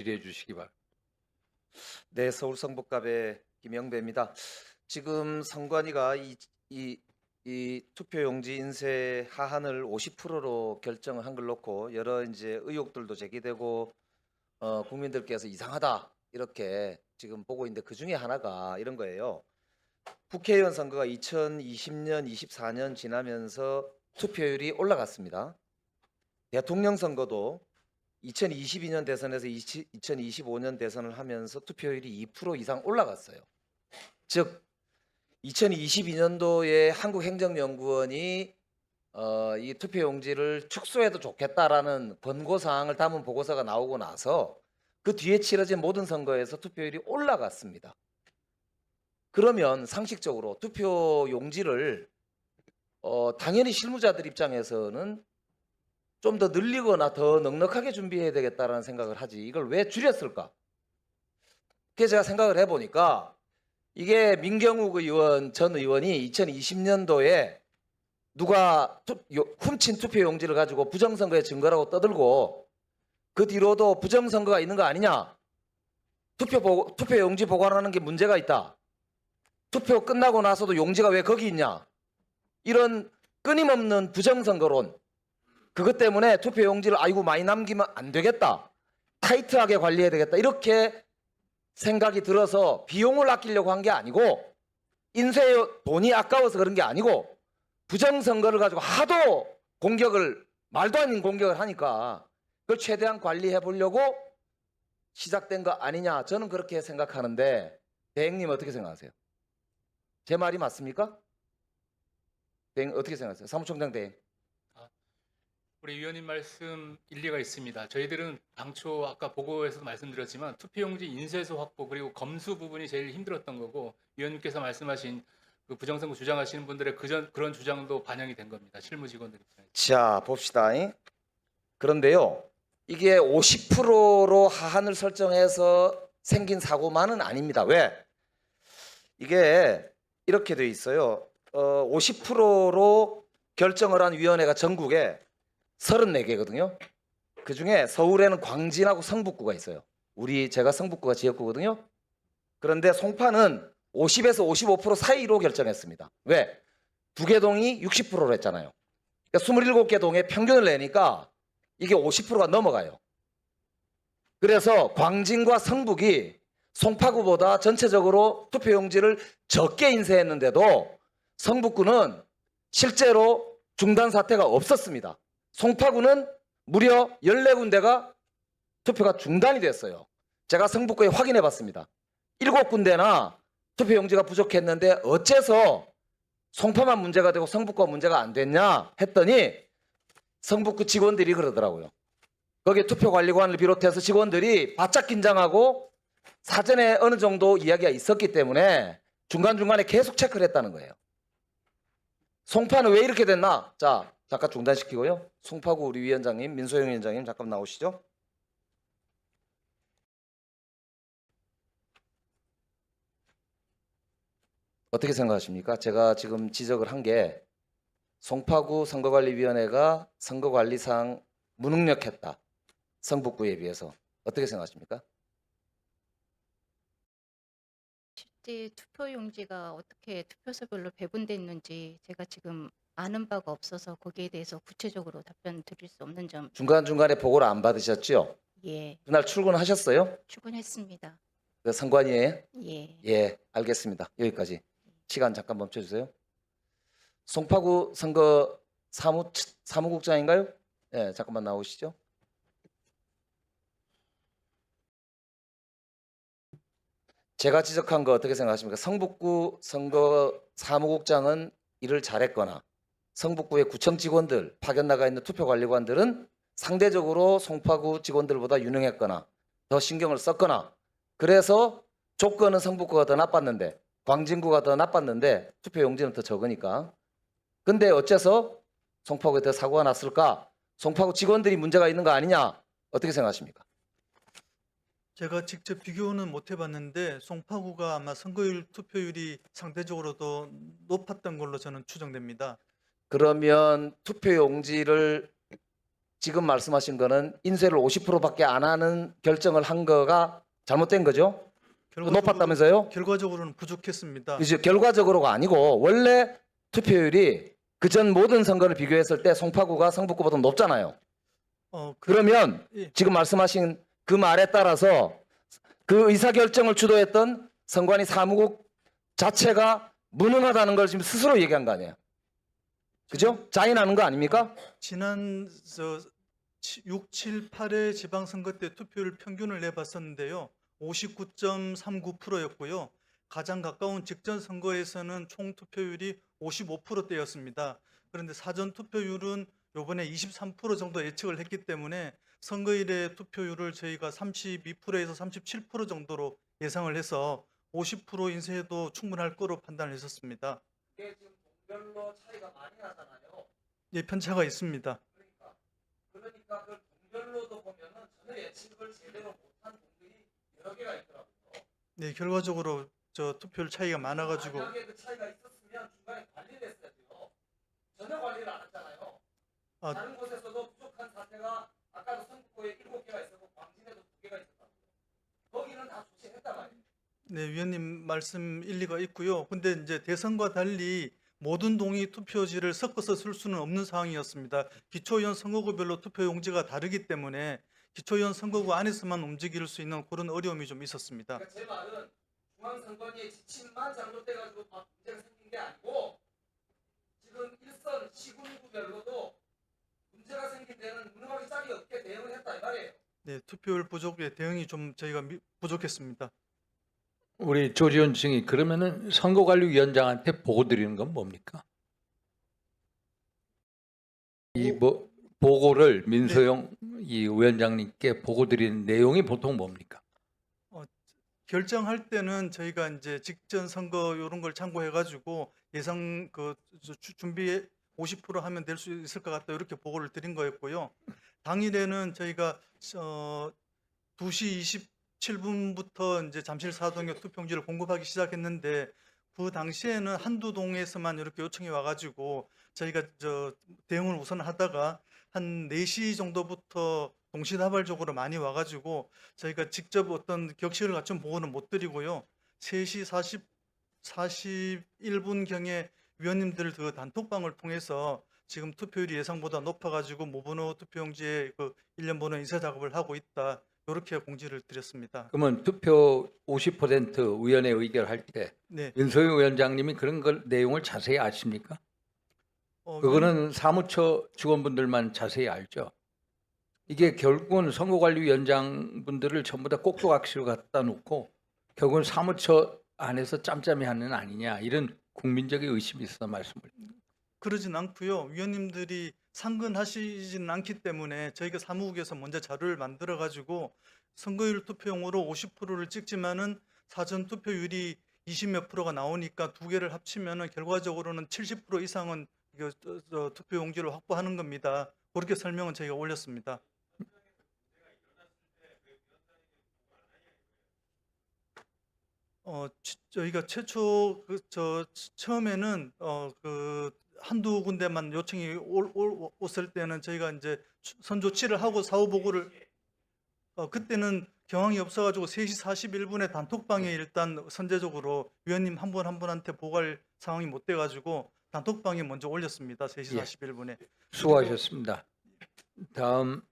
질의해 주시기 바랍니다. 네, 서울 성북갑의 김영배입니다. 지금 선관위가 이 투표용지 인쇄 하한을 50%로 결정을 한 걸 놓고 여러 이제 의혹들도 제기되고 국민들께서 이상하다 이렇게 지금 보고 있는데 그 중에 하나가 이런 거예요. 국회의원 선거가 2020년, 24년 지나면서 투표율이 올라갔습니다. 대통령 선거도 2022년 대선에서 2025년 대선을 하면서 투표율이 2% 이상 올라갔어요. 즉 2022년도에 한국행정연구원이 이 투표용지를 축소해도 좋겠다라는 권고사항을 담은 보고서가 나오고 나서 그 뒤에 치러진 모든 선거에서 투표율이 올라갔습니다. 그러면 상식적으로 투표용지를 당연히 실무자들 입장에서는 좀 더 늘리거나 더 넉넉하게 준비해야 되겠다라는 생각을 하지 이걸 왜 줄였을까? 그래서 제가 생각을 해보니까 이게 민경욱 의원 전 의원이 2020년도에 누가 훔친 투표용지를 가지고 부정선거의 증거라고 떠들고 그 뒤로도 부정선거가 있는 거 아니냐? 투표용지 보관하는 게 문제가 있다. 투표 끝나고 나서도 용지가 왜 거기 있냐? 이런 끊임없는 부정선거론, 그것 때문에 투표용지를 아이고 많이 남기면 안 되겠다. 타이트하게 관리해야 되겠다. 이렇게 생각이 들어서 비용을 아끼려고 한 게 아니고 인쇄 돈이 아까워서 그런 게 아니고 부정선거를 가지고 하도 공격을 말도 아닌 공격을 하니까 그걸 최대한 관리해 보려고 시작된 거 아니냐. 저는 그렇게 생각하는데 대행님 어떻게 생각하세요? 제 말이 맞습니까? 대행 어떻게 생각하세요? 사무총장 대행. 우리 위원님 말씀 일리가 있습니다. 저희들은 당초 아까 보고에서도 말씀드렸지만 투표용지 인쇄소 확보 그리고 검수 부분이 제일 힘들었던 거고 위원님께서 말씀하신 그 부정선거 주장하시는 분들의 그런 주장도 반영이 된 겁니다. 실무 직원들 입장에서. 자, 봅시다. 그런데요, 이게 50%로 하한을 설정해서 생긴 사고만은 아닙니다. 왜? 이게 이렇게 돼 있어요. 50%로 결정을 한 위원회가 전국에 34개거든요. 그 중에 서울에는 광진하고 성북구가 있어요. 제가 성북구가 지역구거든요. 그런데 송파는 50에서 55% 사이로 결정했습니다. 왜? 두 개 동이 60%로 했잖아요. 그러니까 27개 동의 평균을 내니까 이게 50%가 넘어가요. 그래서 광진과 성북이 송파구보다 전체적으로 투표용지를 적게 인쇄했는데도 성북구는 실제로 중단 사태가 없었습니다. 송파구는 무려 14군데가 투표가 중단이 됐어요. 제가 성북구에 확인해 봤습니다. 7군데나 투표용지가 부족했는데 어째서 송파만 문제가 되고 성북구가 문제가 안 됐냐 했더니 성북구 직원들이 그러더라고요. 거기 투표관리관을 비롯해서 직원들이 바짝 긴장하고 사전에 어느 정도 이야기가 있었기 때문에 중간중간에 계속 체크를 했다는 거예요. 송파는 왜 이렇게 됐나? 자, 잠깐 중단시키고요. 송파구 우리 위원장님, 민소영 위원장님 잠깐 나오시죠. 어떻게 생각하십니까? 제가 지금 지적을 한 게 송파구 선거관리위원회가 선거관리상 무능력했다. 성북구에 비해서. 어떻게 생각하십니까? 실제 투표용지가 어떻게 투표소별로 배분됐는지 제가 지금 아는 바가 없어서 거기에 대해서 구체적으로 답변 드릴 수 없는 점. 중간중간에 보고를 안 받으셨죠? 예, 그날 출근하셨어요? 출근했습니다. 그 선관위에? 예, 예, 알겠습니다. 여기까지. 시간 잠깐 멈춰주세요. 송파구 선거 사무국장인가요? 예, 잠깐만 나오시죠. 제가 지적한 거 어떻게 생각하십니까? 성북구 선거 사무국장은 일을 잘했거나 성북구의 구청 직원들, 파견 나가 있는 투표관리관들은 상대적으로 송파구 직원들보다 유능했거나 더 신경을 썼거나 그래서 조건은 성북구가 더 나빴는데 광진구가 더 나빴는데 투표용지는 더 적으니까. 근데 어째서 송파구에 더 사고가 났을까? 송파구 직원들이 문제가 있는 거 아니냐? 어떻게 생각하십니까? 제가 직접 비교는 못 해봤는데 송파구가 아마 선거율 투표율이 상대적으로 더 높았던 걸로 저는 추정됩니다. 그러면 투표용지를 지금 말씀하신 거는 인쇄를 50%밖에 안 하는 결정을 한 거가 잘못된 거죠? 높았다면서요? 결과적으로는 부족했습니다. 이제 결과적으로가 아니고 원래 투표율이 그전 모든 선거를 비교했을 때 송파구가 성북구보다 높잖아요. 그러면 예. 지금 말씀하신 그 말에 따라서 그 의사결정을 주도했던 선관위 사무국 자체가 무능하다는 걸 지금 스스로 얘기한 거 아니에요? 그죠? 자인하는 거 아닙니까? 지난 6, 7, 8회 지방선거 때 투표율 평균을 내봤었는데요. 59.39%였고요. 가장 가까운 직전 선거에서는 총 투표율이 55%대였습니다. 그런데 사전 투표율은 요번에 23% 정도 예측을 했기 때문에 선거일의 투표율을 저희가 32%에서 37% 정도로 예상을 해서 50% 인쇄해도 충분할 거로 판단을 했었습니다. 이게 지금 동별로 차이가 많이 나잖아요. 예, 편차가 있습니다. 그러니까 그 동별로도 보면은 전혀 예측을 제대로 못한 동들이 여러 개가 있더라고요. 네, 결과적으로 저 투표율 차이가 많아가지고 만약에 그 차이가 있었으면 중간에 관리를 했어야 돼요. 전혀 관리를 안 했잖아요. 아, 다른 곳에서도 부족한 사태가 아까도 성북구에 7개가 있었고 광진에도 2개가 있었다고. 거기는 다 조치했단 말이에요. 네, 위원님 말씀 일리가 있고요. 근데 이제 대선과 달리 모든 동의 투표지를 섞어서 쓸 수는 없는 상황이었습니다. 기초의원 선거구별로 투표 용지가 다르기 때문에 기초의원 선거구 안에서만 움직일 수 있는 그런 어려움이 좀 있었습니다. 그러니까 제 말은 중앙선관위의 지침만 잘못돼가지고 막 문제가 생긴 게 아니고 지금 일선 시군구별로도 문제가 생긴 데는 무능하게 짝이 없게 대응을 했다 이 말이에요. 네, 투표율 부족에 대응이 좀 저희가 부족했습니다. 우리 조지현 증인 그러면은 선거관리위원장한테 보고 드리는 건 뭡니까? 이 뭐 보고를 민소영 이 위원장님께 보고 드리는 내용이 보통 뭡니까? 결정할 때는 저희가 이제 직전 선거 이런 걸 참고해 가지고 예상 준비 50% 하면 될 수 있을 것 같다 이렇게 보고를 드린 거였고요. 당일에는 저희가 2시 27분부터 이제 잠실 사동에 투표용지를 공급하기 시작했는데 그 당시에는 한두 동에서만 이렇게 요청이 와가지고 저희가 대응을 우선 하다가 한 4시 정도부터 동시다발적으로 많이 와가지고 저희가 직접 어떤 격식을 갖춘 보고는 못 드리고요. 3시 41분경에 위원님들 그 단톡방을 통해서 지금 투표율이 예상보다 높아가지고 모번호 투표용지에 그 일련 번호 인쇄 작업을 하고 있다. 이렇게 공지를 드렸습니다. 그러면 투표 50% 위원회 의결할 때 네, 민소영 위원장님이 그런 걸 내용을 자세히 아십니까? 그거는 사무처 직원분들만 자세히 알죠. 이게 결국은 선거관리위원장분들을 전부 다 꼭두각시로 갖다 놓고 결국은 사무처 안에서 짬짬이 하는 아니냐 이런 국민적인 의심이 있어서 말씀을. 그러진 않고요. 위원님들이 상근하시지는 않기 때문에 저희가 사무국에서 먼저 자료를 만들어 가지고 선거율 투표용으로 50%를 찍지만은 사전 투표율이 20몇 프로가 나오니까 두 개를 합치면은 결과적으로는 70% 이상은 투표용지를 확보하는 겁니다. 그렇게 설명은 저희가 올렸습니다. 저희가 최초 처음에는 한두 군데만 요청이 왔을 때는 저희가 이제 선조치를 하고 사후 보고를 그때는 경황이 없어가지고 3시 41분에 단톡방에 일단 선제적으로 위원님 한 분 한 분한테 보고할 상황이 못 돼가지고 단톡방에 먼저 올렸습니다. 3시 예. 41분에. 수고하셨습니다. 다음